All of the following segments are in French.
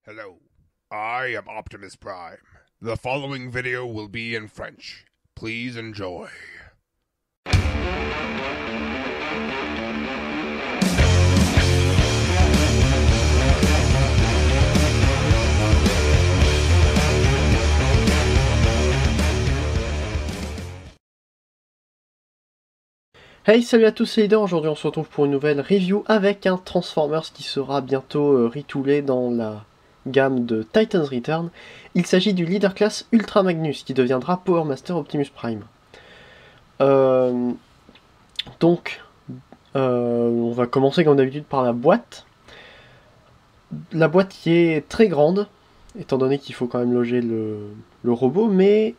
Hello, I am Optimus Prime. The following video will be in French. Please enjoy. Hey, salut à tous, c'est Leader. Aujourd'hui on se retrouve pour une nouvelle review avec un Transformers qui sera bientôt retoolé dans la gamme de Titans Return. Il s'agit du Leader Class Ultra Magnus qui deviendra Power Master Optimus Prime. On va commencer comme d'habitude par la boîte. La boîte qui est très grande, étant donné qu'il faut quand même loger le robot, mais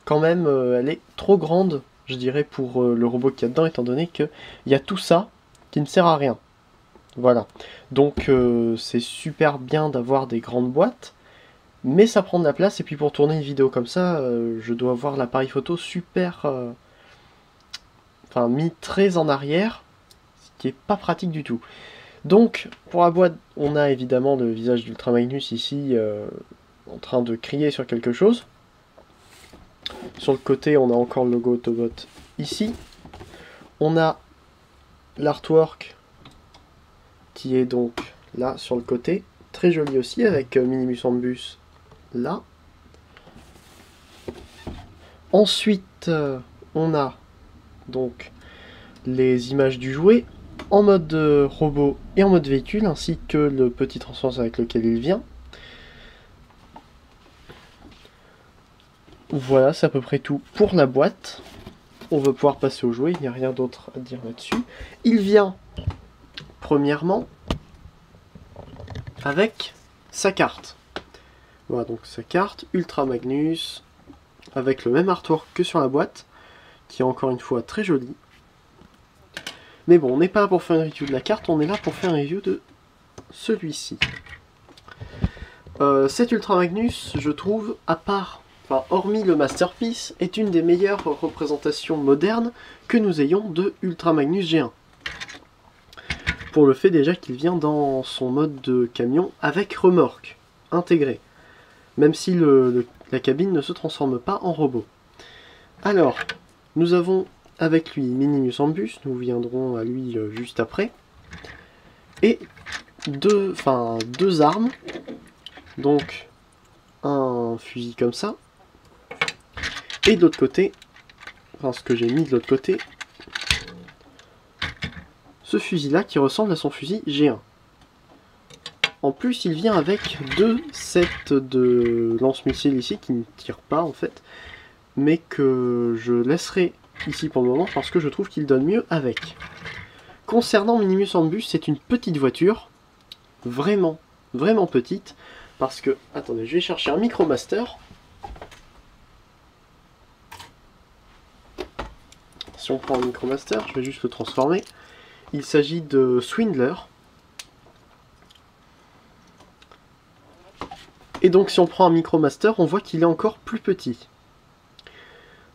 quand même elle est trop grande, je dirais, pour le robot qu'il y a dedans, étant donné qu'il y a tout ça qui ne sert à rien. Voilà. Donc c'est super bien d'avoir des grandes boîtes, mais ça prend de la place, et puis pour tourner une vidéo comme ça, je dois avoir l'appareil photo super... mis très en arrière, ce qui est pas pratique du tout. Donc, pour la boîte, on a évidemment le visage d'Ultra Magnus ici, en train de crier sur quelque chose. Sur le côté, on a encore le logo Autobot ici. On a l'artwork qui est donc là sur le côté. Très joli aussi, avec Minimus Ambus là. Ensuite, on a donc les images du jouet en mode robot et en mode véhicule, ainsi que le petit Transformers avec lequel il vient. Voilà, c'est à peu près tout pour la boîte. On va pouvoir passer au jouet, il n'y a rien d'autre à dire là-dessus. Il vient, premièrement, avec sa carte. Voilà, donc sa carte, Ultra Magnus, avec le même artwork que sur la boîte, qui est encore une fois très joli. Mais bon, on n'est pas là pour faire une review de la carte, on est là pour faire une review de celui-ci. Cet Ultra Magnus, je trouve, hormis le Masterpiece, est une des meilleures représentations modernes que nous ayons de Ultra Magnus G1. Pour le fait déjà qu'il vient dans son mode de camion avec remorque intégrée, même si la cabine ne se transforme pas en robot. Alors, nous avons avec lui Minimus Ambus, nous viendrons à lui juste après, et deux armes, donc un fusil comme ça, et de l'autre côté, ce que j'ai mis de l'autre côté, ce fusil là qui ressemble à son fusil G1. En plus il vient avec deux sets de lance-missiles ici qui ne tirent pas en fait, mais que je laisserai ici pour le moment parce que je trouve qu'il donne mieux avec. Concernant Minimus Ambus, c'est une petite voiture, vraiment petite, parce que, attendez, je vais chercher un Micromaster. Si on prend un Micromaster, je vais juste le transformer. Il s'agit de Swindler. Et donc si on prend un Micromaster, on voit qu'il est encore plus petit.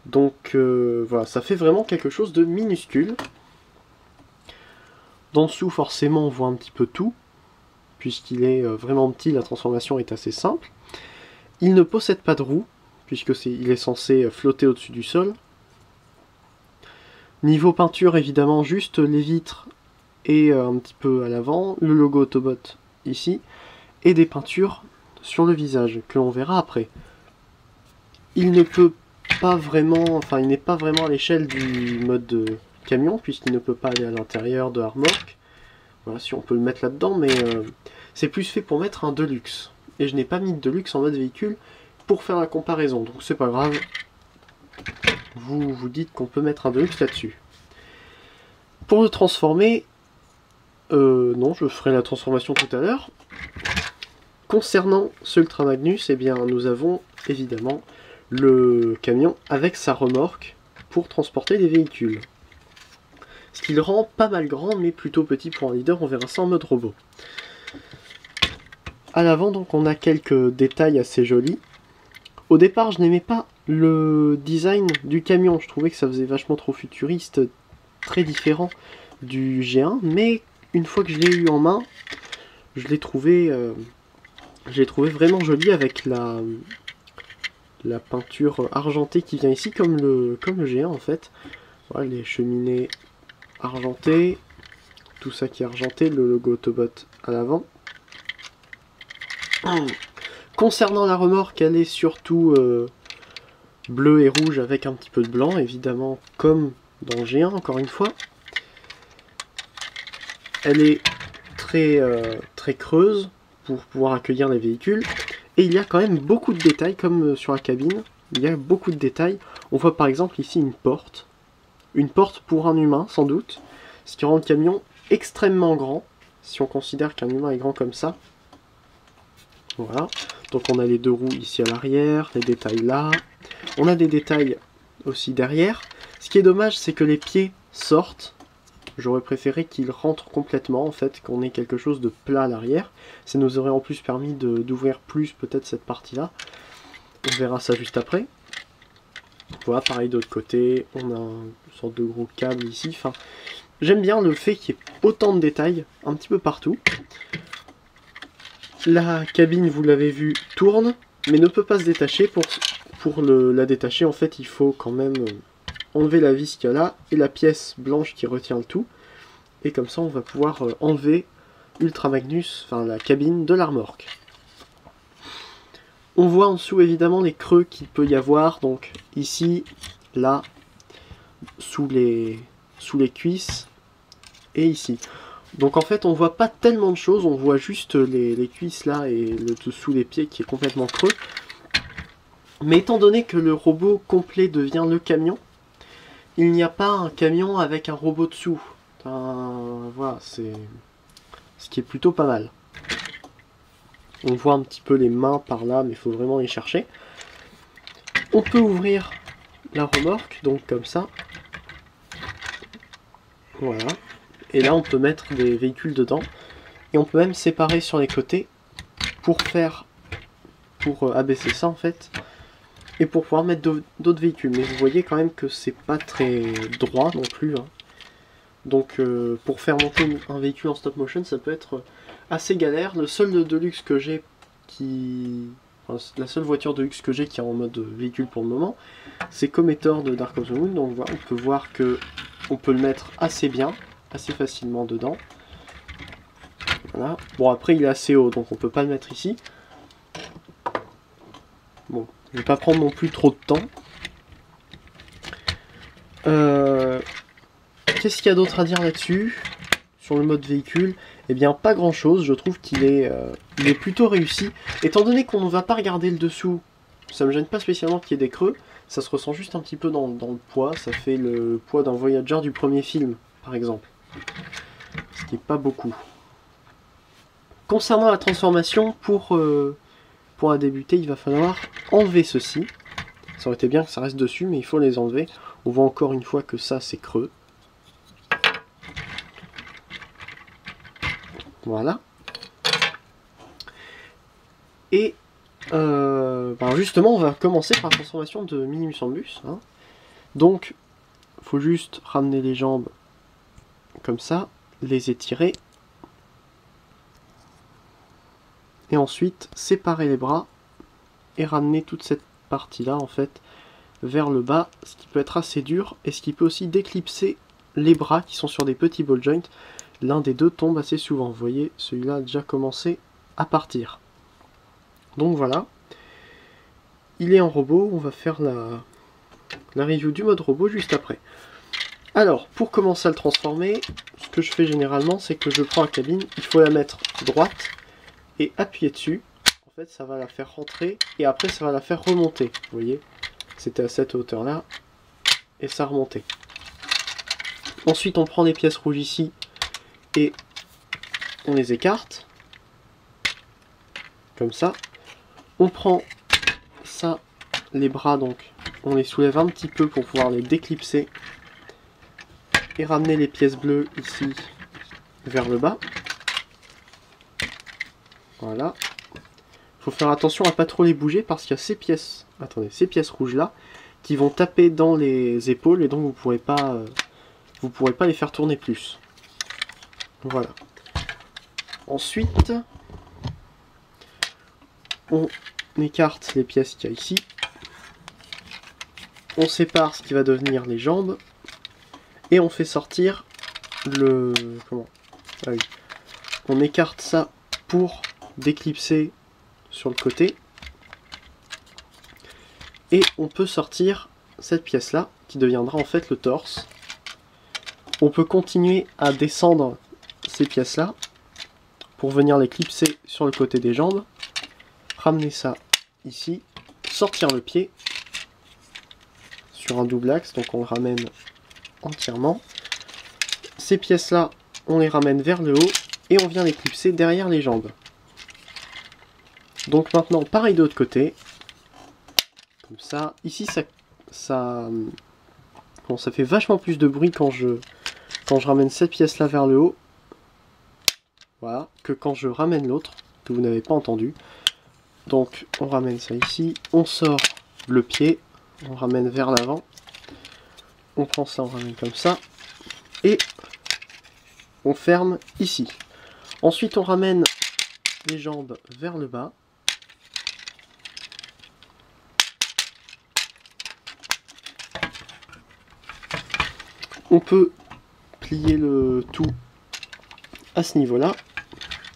Donc voilà, ça fait vraiment quelque chose de minuscule. D'en dessous, forcément, on voit un petit peu tout. Puisqu'il est vraiment petit, la transformation est assez simple. Il ne possède pas de roue, puisqu'il est censé flotter au-dessus du sol. Niveau peinture, évidemment, juste les vitres et un petit peu à l'avant, le logo Autobot ici, et des peintures sur le visage, que l'on verra après. Il ne peut pas vraiment, il n'est pas vraiment à l'échelle du mode de camion, puisqu'il ne peut pas aller à l'intérieur de la remorque. Voilà, si on peut le mettre là-dedans, mais c'est plus fait pour mettre un Deluxe. Et je n'ai pas mis de Deluxe en mode véhicule pour faire la comparaison, donc c'est pas grave. Vous vous dites qu'on peut mettre un Deluxe là-dessus. Pour le transformer, non, je ferai la transformation tout à l'heure. Concernant ce Ultra Magnus, eh bien, nous avons évidemment le camion avec sa remorque pour transporter des véhicules. Ce qui le rend pas mal grand, mais plutôt petit pour un leader, on verra ça en mode robot. À l'avant, donc, on a quelques détails assez jolis. Au départ, je n'aimais pas le design du camion, je trouvais que ça faisait vachement trop futuriste, très différent du G1, mais une fois que je l'ai eu en main, je l'ai trouvé J'ai trouvé vraiment joli avec la peinture argentée qui vient ici, comme le G1 en fait. Voilà, les cheminées argentées, tout ça qui est argenté, le logo Autobot à l'avant. Concernant la remorque, elle est surtout bleue et rouge avec un petit peu de blanc, évidemment comme dans le G1 encore une fois. Elle est très creuse pour pouvoir accueillir les véhicules. Et il y a quand même beaucoup de détails, comme sur la cabine. Il y a beaucoup de détails. On voit par exemple ici une porte. Une porte pour un humain, sans doute. Ce qui rend le camion extrêmement grand. Si on considère qu'un humain est grand comme ça. Voilà. Donc on a les deux roues ici à l'arrière. Les détails là. On a des détails aussi derrière. Ce qui est dommage, c'est que les pieds sortent. J'aurais préféré qu'ils rentrent complètement, en fait, qu'on ait quelque chose de plat à l'arrière. Ça nous aurait en plus permis d'ouvrir plus peut-être cette partie-là. On verra ça juste après. Voilà, pareil de l'autre côté, on a une sorte de gros câble ici. Enfin, j'aime bien le fait qu'il y ait autant de détails, un petit peu partout. La cabine, vous l'avez vu, tourne, mais ne peut pas se détacher. Pour la détacher, en fait, il faut quand même enlever la vis qu'il y a là et la pièce blanche qui retient le tout. Et comme ça, on va pouvoir enlever Ultra Magnus, enfin la cabine de la remorque. On voit en dessous évidemment les creux qu'il peut y avoir. Donc ici, là, sous les cuisses et ici. Donc en fait, on voit pas tellement de choses. On voit juste les cuisses là et le dessous des pieds qui est complètement creux. Mais étant donné que le robot complet devient le camion, il n'y a pas un camion avec un robot dessous. Voilà, c'est ce qui est plutôt pas mal. On voit un petit peu les mains par là, mais il faut vraiment les chercher. On peut ouvrir la remorque, donc comme ça. Voilà. Et là, on peut mettre des véhicules dedans. Et on peut même séparer sur les côtés pour abaisser ça en fait. Et pour pouvoir mettre d'autres véhicules. Mais vous voyez quand même que c'est pas très droit non plus. Hein. Donc pour faire monter un véhicule en stop motion, ça peut être assez galère. Le seul de luxe que j'ai la seule voiture de luxe que j'ai qui est en mode véhicule pour le moment, c'est Cometor de Dark of the Moon. Donc voilà, on peut voir que on peut le mettre assez bien, assez facilement dedans. Voilà. Bon après il est assez haut, donc on peut pas le mettre ici. Bon, je vais pas prendre non plus trop de temps. Qu'est-ce qu'il y a d'autre à dire là-dessus? Sur le mode véhicule, eh bien pas grand chose, je trouve qu'il est plutôt réussi. Étant donné qu'on ne va pas regarder le dessous, ça me gêne pas spécialement qu'il y ait des creux, ça se ressent juste un petit peu dans le poids, ça fait le poids d'un Voyager du premier film, par exemple. Ce qui n'est pas beaucoup. Concernant la transformation, pour la débuter, il va falloir enlever ceci. Ça aurait été bien que ça reste dessus, mais il faut les enlever. On voit encore une fois que ça, c'est creux. Voilà. Et justement, on va commencer par la transformation de Minimus en bus. Hein. Donc, il faut juste ramener les jambes comme ça, les étirer. Et ensuite, séparer les bras et ramener toute cette partie-là, en fait, vers le bas, ce qui peut être assez dur et ce qui peut aussi déclipser les bras qui sont sur des petits ball joints. L'un des deux tombe assez souvent. Vous voyez, celui-là a déjà commencé à partir. Donc voilà. Il est en robot. On va faire la review du mode robot juste après. Alors, pour commencer à le transformer, ce que je fais généralement, c'est que je prends la cabine, il faut la mettre droite et appuyer dessus. En fait, ça va la faire rentrer et après, ça va la faire remonter. Vous voyez, c'était à cette hauteur-là et ça remontait. Ensuite, on prend les pièces rouges ici et on les écarte comme ça. On prend ça, les bras, donc on les soulève un petit peu pour pouvoir les déclipser et ramener les pièces bleues ici vers le bas. Voilà. Faut faire attention à pas trop les bouger parce qu'il y a ces pièces, attendez, ces pièces rouges là qui vont taper dans les épaules et donc vous pourrez pas les faire tourner plus. Voilà. Ensuite, on écarte les pièces qu'il y a ici. On sépare ce qui va devenir les jambes. Et on fait sortir le... Comment? Ah oui. On écarte ça pour déclipser sur le côté. Et on peut sortir cette pièce-là, qui deviendra en fait le torse. On peut continuer à descendre ces pièces-là pour venir les clipser sur le côté des jambes. Ramener ça ici, sortir le pied sur un double axe, donc on le ramène entièrement. Ces pièces-là, on les ramène vers le haut et on vient les clipser derrière les jambes. Donc maintenant, pareil de l'autre côté. Comme ça. Ici, bon, ça fait vachement plus de bruit quand je ramène cette pièce-là vers le haut. Voilà, que quand je ramène l'autre, que vous n'avez pas entendu. Donc, on ramène ça ici. On sort le pied. On ramène vers l'avant. On prend ça, on ramène comme ça. Et on ferme ici. Ensuite, on ramène les jambes vers le bas. On peut plier le tout à ce niveau-là,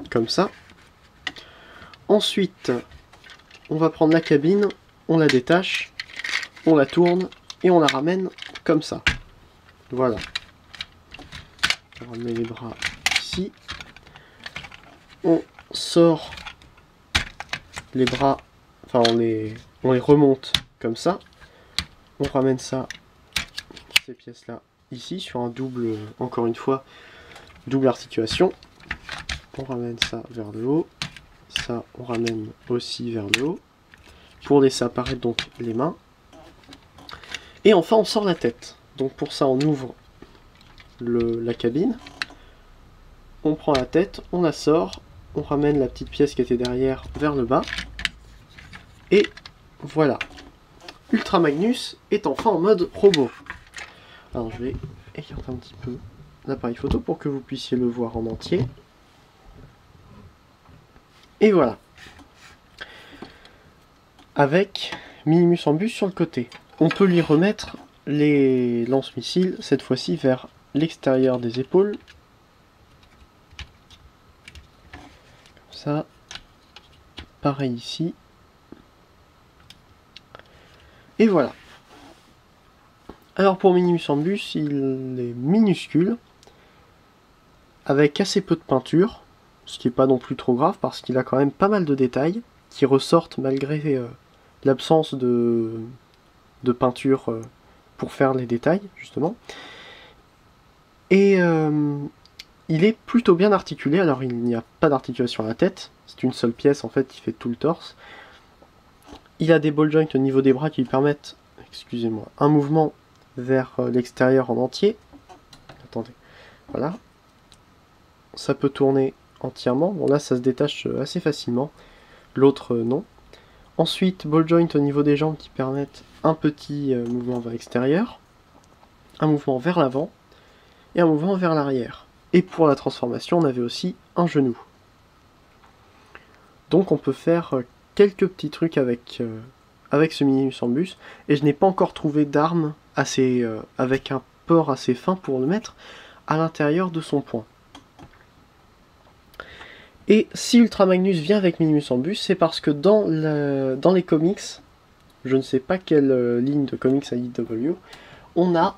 comme ça. Ensuite, on va prendre la cabine, on la détache, on la tourne et on la ramène comme ça. Voilà. On remet les bras ici. On sort les bras, enfin on les remonte comme ça. On ramène ça, ces pièces-là, ici, sur un double, encore une fois, double articulation. On ramène ça vers le haut. Ça, on ramène aussi vers le haut. Pour laisser apparaître donc les mains. Et enfin, on sort la tête. Donc pour ça, on ouvre la cabine. On prend la tête, on la sort. On ramène la petite pièce qui était derrière vers le bas. Et voilà. Ultra Magnus est enfin en mode robot. Alors je vais écarter un petit peu l'appareil photo pour que vous puissiez le voir en entier. Et voilà. Avec Minimus en bus sur le côté. On peut lui remettre les lance-missiles, cette fois-ci vers l'extérieur des épaules. Comme ça. Pareil ici. Et voilà. Alors pour Minimus en bus, il est minuscule, avec assez peu de peinture, ce qui n'est pas non plus trop grave parce qu'il a quand même pas mal de détails qui ressortent malgré l'absence de peinture pour faire les détails justement. Et il est plutôt bien articulé, alors il n'y a pas d'articulation à la tête, c'est une seule pièce en fait qui fait tout le torse. Il a des ball joints au niveau des bras qui lui permettent, excusez-moi, un mouvement vers l'extérieur en entier. Attendez, voilà. Ça peut tourner entièrement. Bon là ça se détache assez facilement. L'autre non. Ensuite, ball joint au niveau des jambes qui permettent un petit mouvement vers l'extérieur, un mouvement vers l'avant et un mouvement vers l'arrière. Et pour la transformation, on avait aussi un genou. Donc on peut faire quelques petits trucs avec ce Minimus en bus. Et je n'ai pas encore trouvé d'arme avec un port assez fin pour le mettre à l'intérieur de son poing. Et si Ultra Magnus vient avec Minimus en bus, c'est parce que dans les comics, je ne sais pas quelle ligne de comics à IDW, on a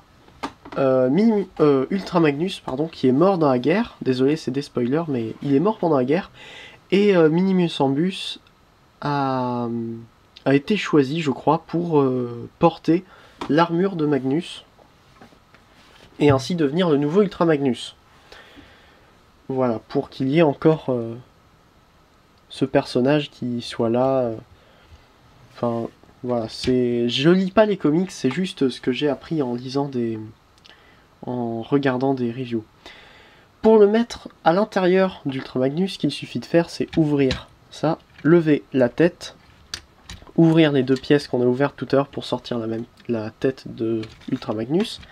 Ultra Magnus qui est mort dans la guerre. Désolé, c'est des spoilers, mais il est mort pendant la guerre. Et Minimus en bus a été choisi, je crois, pour porter l'armure de Magnus et ainsi devenir le nouveau Ultra Magnus. Voilà, pour qu'il y ait encore ce personnage qui soit là. Enfin, voilà, je lis pas les comics, c'est juste ce que j'ai appris en regardant des reviews. Pour le mettre à l'intérieur d'Ultra Magnus, ce qu'il suffit de faire, c'est ouvrir ça, lever la tête, ouvrir les deux pièces qu'on a ouvertes tout à l'heure pour sortir la tête de Ultra Magnus.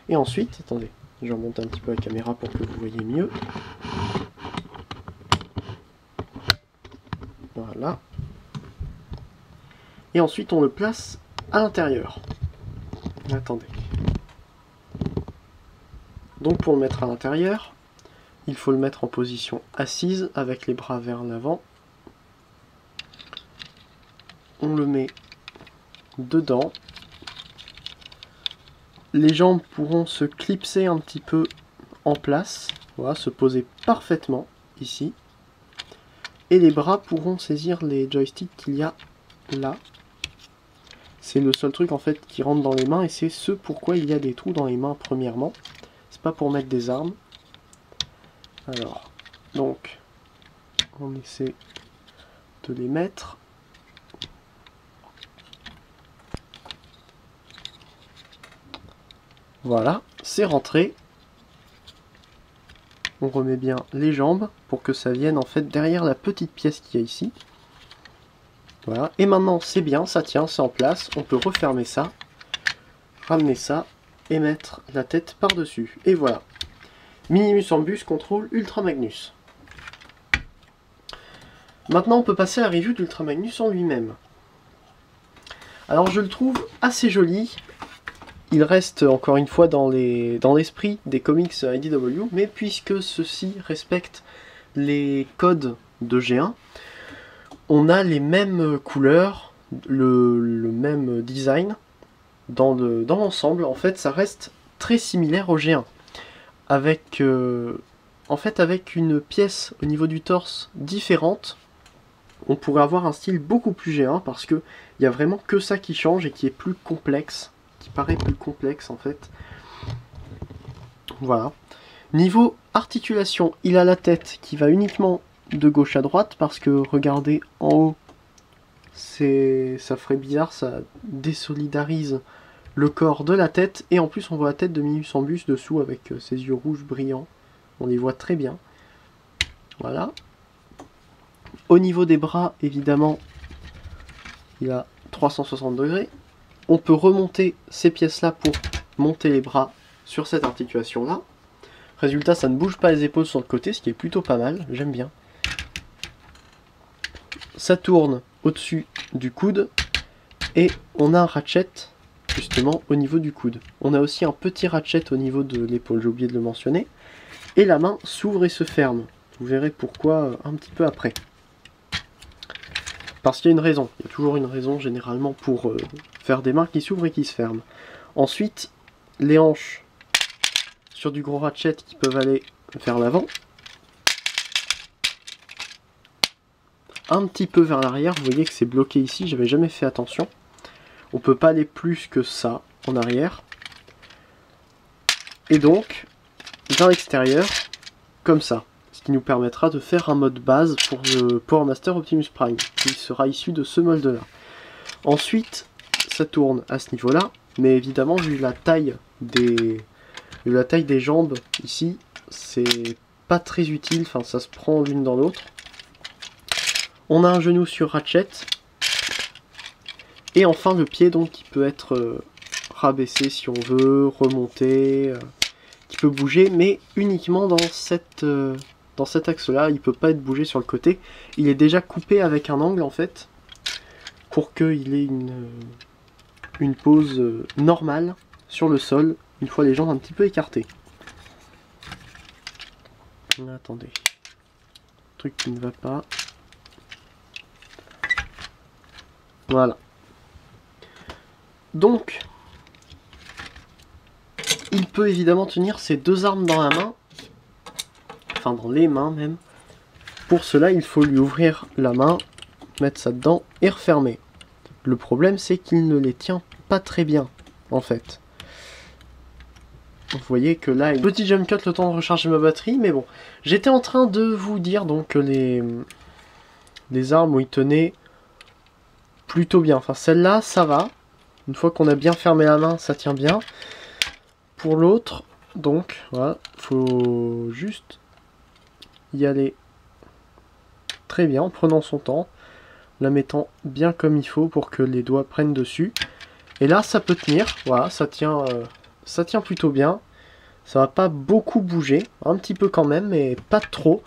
Et ensuite, attendez, je remonte un petit peu la caméra pour que vous voyez mieux. Voilà. Et ensuite on le place à l'intérieur. Attendez. Donc pour le mettre à l'intérieur, il faut le mettre en position assise avec les bras vers l'avant. On le met dedans. Les jambes pourront se clipser un petit peu en place, voilà, se poser parfaitement ici. Et les bras pourront saisir les joysticks qu'il y a là. C'est le seul truc en fait qui rentre dans les mains et c'est ce pourquoi il y a des trous dans les mains premièrement. C'est pas pour mettre des armes. Alors, donc, on essaie de les mettre. Voilà, c'est rentré. On remet bien les jambes pour que ça vienne en fait derrière la petite pièce qu'il y a ici. Voilà, et maintenant c'est bien, ça tient, c'est en place. On peut refermer ça, ramener ça et mettre la tête par-dessus. Et voilà. Minimus Ambus contrôle Ultra Magnus. Maintenant on peut passer à la review d'Ultra Magnus en lui-même. Alors je le trouve assez joli. Il reste encore une fois dans l'esprit des comics IDW, mais puisque ceux-ci respectent les codes de G1, on a les mêmes couleurs, le même design dans l'ensemble. En fait, ça reste très similaire au G1, avec avec une pièce au niveau du torse différente. On pourrait avoir un style beaucoup plus G1 parce que il y a vraiment que ça qui change et qui est plus complexe. Qui paraît plus complexe en fait. Voilà. Niveau articulation, il a la tête qui va uniquement de gauche à droite parce que regardez en haut, ça ferait bizarre, ça désolidarise le corps de la tête et en plus on voit la tête de Minimus Ambus dessous avec ses yeux rouges brillants. On les voit très bien. Voilà. Au niveau des bras, évidemment, il a 360 degrés. On peut remonter ces pièces-là pour monter les bras sur cette articulation-là. Résultat, ça ne bouge pas les épaules sur le côté, ce qui est plutôt pas mal, j'aime bien. Ça tourne au-dessus du coude et on a un ratchet justement au niveau du coude. On a aussi un petit ratchet au niveau de l'épaule, j'ai oublié de le mentionner. Et la main s'ouvre et se ferme. Vous verrez pourquoi un petit peu après. Parce qu'il y a une raison, il y a toujours une raison généralement pour faire des mains qui s'ouvrent et qui se ferment. Ensuite, les hanches sur du gros ratchet qui peuvent aller vers l'avant. Un petit peu vers l'arrière, vous voyez que c'est bloqué ici, j'avais jamais fait attention. On peut pas aller plus que ça en arrière. Et donc, vers l'extérieur, comme ça. Ce qui nous permettra de faire un mode base pour le Power Master Optimus Prime, qui sera issu de ce molde-là. Ensuite, ça tourne à ce niveau-là, mais évidemment, vu la taille des jambes ici, c'est pas très utile, enfin ça se prend l'une dans l'autre. On a un genou sur ratchet, et enfin le pied donc qui peut être rabaissé si on veut, remonté, qui peut bouger, mais uniquement dans cet axe-là, il peut pas être bougé sur le côté. Il est déjà coupé avec un angle en fait, pour qu'il ait une pose normale sur le sol, une fois les jambes un petit peu écartées. Attendez. Truc qui ne va pas. Voilà. Donc, il peut évidemment tenir ses deux armes dans la main. Enfin dans les mains même. Pour cela, il faut lui ouvrir la main, mettre ça dedans et refermer. Le problème, c'est qu'il ne les tient pas très bien, en fait. Vous voyez que là, une petite jump cut le temps de recharger ma batterie, mais bon. J'étais en train de vous dire donc que les armes où il tenait plutôt bien. Enfin, celle-là, ça va. Une fois qu'on a bien fermé la main, ça tient bien. Pour l'autre, donc, voilà, faut juste y aller très bien en prenant son temps, la mettant bien comme il faut pour que les doigts prennent dessus. Et là, ça peut tenir. Voilà, ça tient plutôt bien. Ça va pas beaucoup bouger, un petit peu quand même, mais pas trop.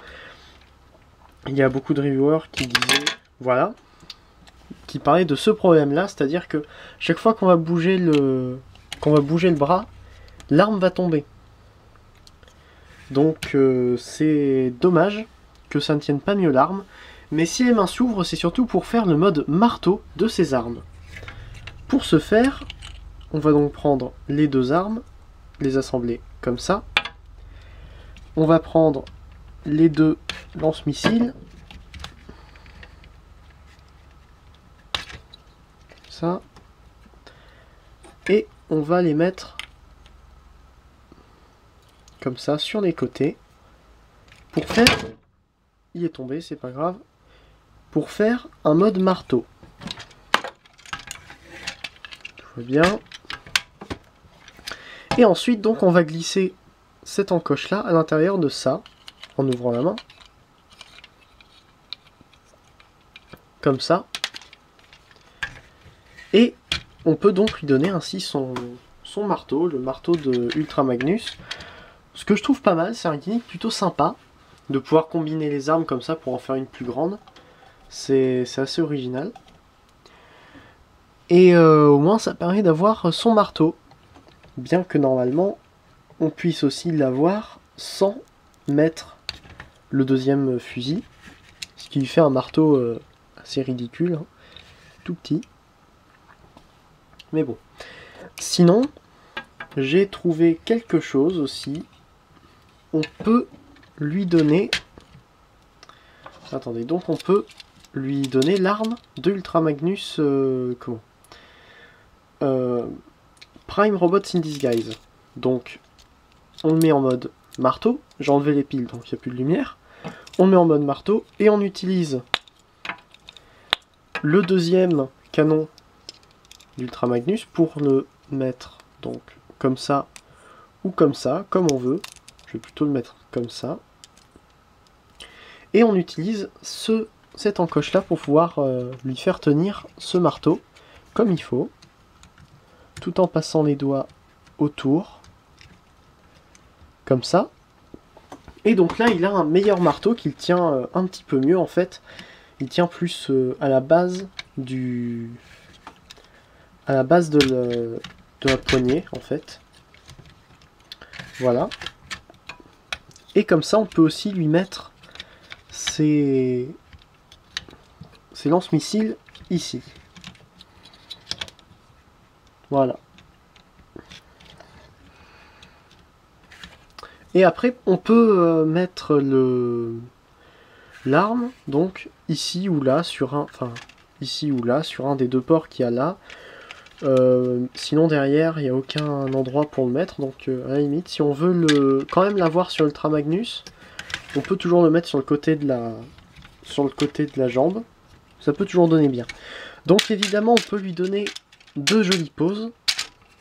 Il y a beaucoup de reviewers qui disaient, voilà, qui parlait de ce problème-là, c'est-à-dire que chaque fois qu'on va bouger le bras, l'arme va tomber. Donc c'est dommage que ça ne tienne pas mieux l'arme. Mais si les mains s'ouvrent, c'est surtout pour faire le mode marteau de ces armes. Pour ce faire, on va donc prendre les deux armes, les assembler comme ça. On va prendre les deux lance-missiles. Ça. Et on va les mettre comme ça sur les côtés. Pour faire... Il est tombé, c'est pas grave. Pour faire un mode marteau. Tout va bien. Et ensuite, donc, on va glisser cette encoche là à l'intérieur de ça, en ouvrant la main. Comme ça. Et on peut donc lui donner ainsi son marteau, le marteau de Ultra Magnus. Ce que je trouve pas mal, c'est un gimmick plutôt sympa, de pouvoir combiner les armes comme ça pour en faire une plus grande. C'est assez original. Et au moins ça permet d'avoir son marteau. Bien que normalement on puisse aussi l'avoir sans mettre le deuxième fusil. Ce qui lui fait un marteau assez ridicule, hein, tout petit. Mais bon. Sinon, j'ai trouvé quelque chose aussi. On peut lui donner... Attendez, donc on peut lui donner l'arme de Ultra Magnus... Prime Robots in Disguise. Donc, on le met en mode marteau. J'ai enlevé les piles, donc il n'y a plus de lumière. On le met en mode marteau et on utilise le deuxième canon d'Ultra Magnus pour le mettre donc comme ça ou comme ça, comme on veut. Je vais plutôt le mettre comme ça. Et on utilise cette encoche là pour pouvoir lui faire tenir ce marteau comme il faut, tout en passant les doigts autour, comme ça. Et donc là, il a un meilleur marteau qui tient un petit peu mieux en fait. Il tient plus à la base de la poignée en fait. Voilà. Et comme ça, on peut aussi lui mettre ses lance-missiles ici. Voilà. Et après, on peut mettre l'arme, donc ici ou là, sur un des deux ports qu'il y a là. Sinon derrière, il n'y a aucun endroit pour le mettre, donc à la limite, si on veut quand même l'avoir sur Ultra Magnus, on peut toujours le mettre sur le côté de la jambe. Ça peut toujours donner bien. Donc évidemment, on peut lui donner deux jolies poses.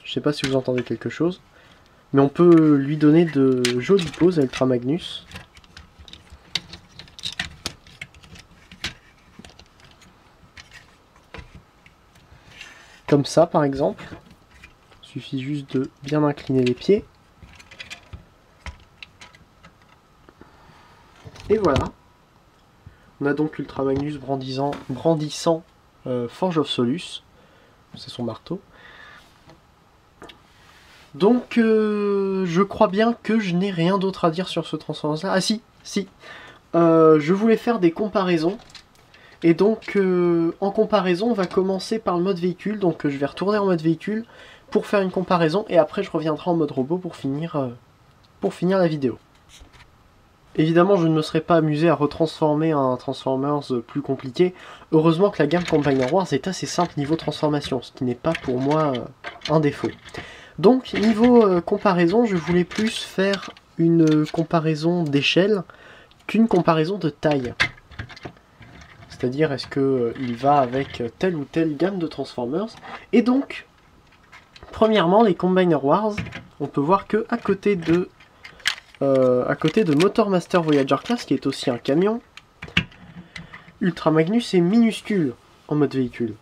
Je sais pas si vous entendez quelque chose. Mais on peut lui donner de jolies poses à Ultra Magnus. Comme ça par exemple. Il suffit juste de bien incliner les pieds. Et voilà. On a donc Ultra Magnus brandissant Forge of Solus. C'est son marteau. Donc, je crois bien que je n'ai rien d'autre à dire sur ce Transformers-là. Ah si. Je voulais faire des comparaisons. Et donc, en comparaison, on va commencer par le mode véhicule. Donc, je vais retourner en mode véhicule pour faire une comparaison. Et après, je reviendrai en mode robot pour finir la vidéo. Évidemment, je ne me serais pas amusé à retransformer un Transformers plus compliqué. Heureusement que la gamme Combiner Wars est assez simple niveau transformation, ce qui n'est pas pour moi un défaut. Donc, niveau comparaison, je voulais plus faire une comparaison d'échelle qu'une comparaison de taille. C'est-à-dire, est-ce qu'il va avec telle ou telle gamme de Transformers. Et donc, premièrement, les Combiner Wars, on peut voir que à côté de Motor Master Voyager Class, qui est aussi un camion, Ultra Magnus est minuscule en mode véhicule.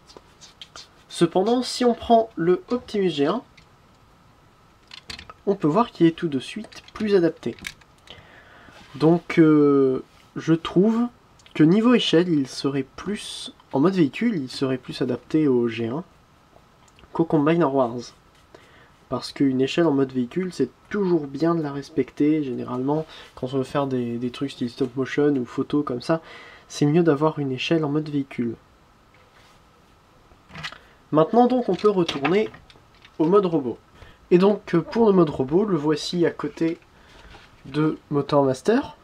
Cependant, si on prend le Optimus G1, on peut voir qu'il est tout de suite plus adapté. Donc, je trouve que niveau échelle, il serait plus en mode véhicule, il serait plus adapté au G1 qu'au Combiner Wars. Parce qu'une échelle en mode véhicule, c'est toujours bien de la respecter. Généralement, quand on veut faire des trucs style stop motion ou photo comme ça, c'est mieux d'avoir une échelle en mode véhicule. Maintenant donc on peut retourner au mode robot. Et donc pour le mode robot, le voici à côté de Motor Master.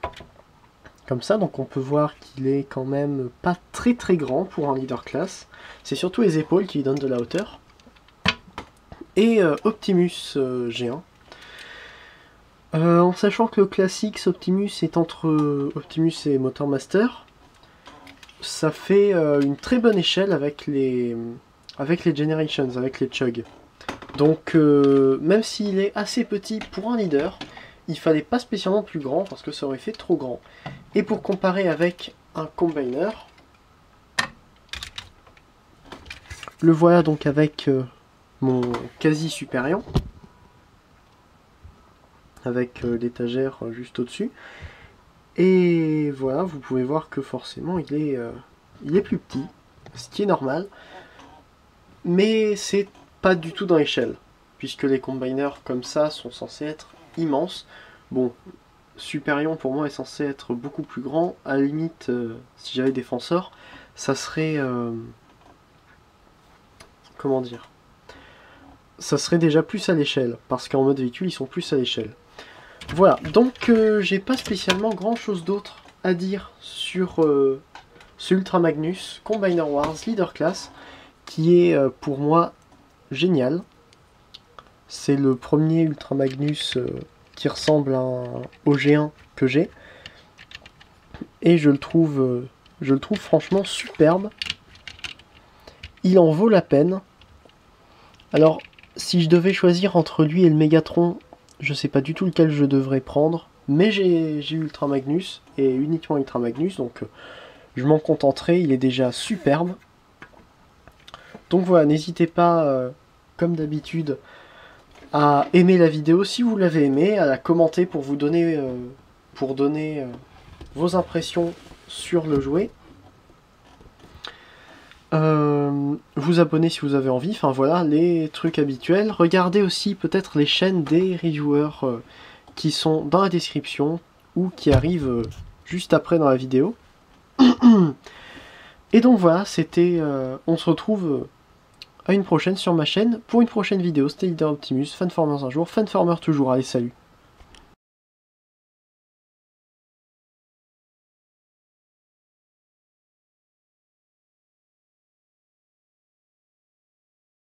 Comme ça, donc on peut voir qu'il est quand même pas très très grand pour un leader class. C'est surtout les épaules qui lui donnent de la hauteur. Et Optimus G1. En sachant que le classique Optimus est entre Optimus et Motor Master, ça fait une très bonne échelle avec les Generations, avec les Chug. Donc même s'il est assez petit pour un leader, il fallait pas spécialement plus grand parce que ça aurait fait trop grand. Et pour comparer avec un Combiner, le voilà donc avec mon quasi Superion, avec l'étagère juste au-dessus. Et voilà, vous pouvez voir que forcément il est plus petit, ce qui est normal. Mais c'est pas du tout dans l'échelle, puisque les Combiners comme ça sont censés être immenses. Bon, Superion pour moi est censé être beaucoup plus grand. À la limite, si j'avais défenseur, ça serait... comment dire, ça serait déjà plus à l'échelle, parce qu'en mode véhicule, ils sont plus à l'échelle. Voilà, donc j'ai pas spécialement grand chose d'autre à dire sur ce Ultra Magnus Combiner Wars Leader Class, qui est pour moi génial. C'est le premier Ultra Magnus qui ressemble au G1 que j'ai. Et je le trouve franchement superbe. Il en vaut la peine. Alors, si je devais choisir entre lui et le Megatron, je sais pas du tout lequel je devrais prendre. Mais j'ai Ultra Magnus, et uniquement Ultra Magnus, donc je m'en contenterai, il est déjà superbe. Donc voilà, n'hésitez pas, comme d'habitude, à aimer la vidéo si vous l'avez aimée, à la commenter pour vous donner, vos impressions sur le jouet. Vous abonner si vous avez envie, enfin voilà, les trucs habituels. Regardez aussi peut-être les chaînes des reviewers qui sont dans la description ou qui arrivent juste après dans la vidéo. Et donc voilà, c'était... on se retrouve à une prochaine sur ma chaîne pour une prochaine vidéo. C'était Leader Optimus, Fanformers un jour, Fanformer toujours, allez salut!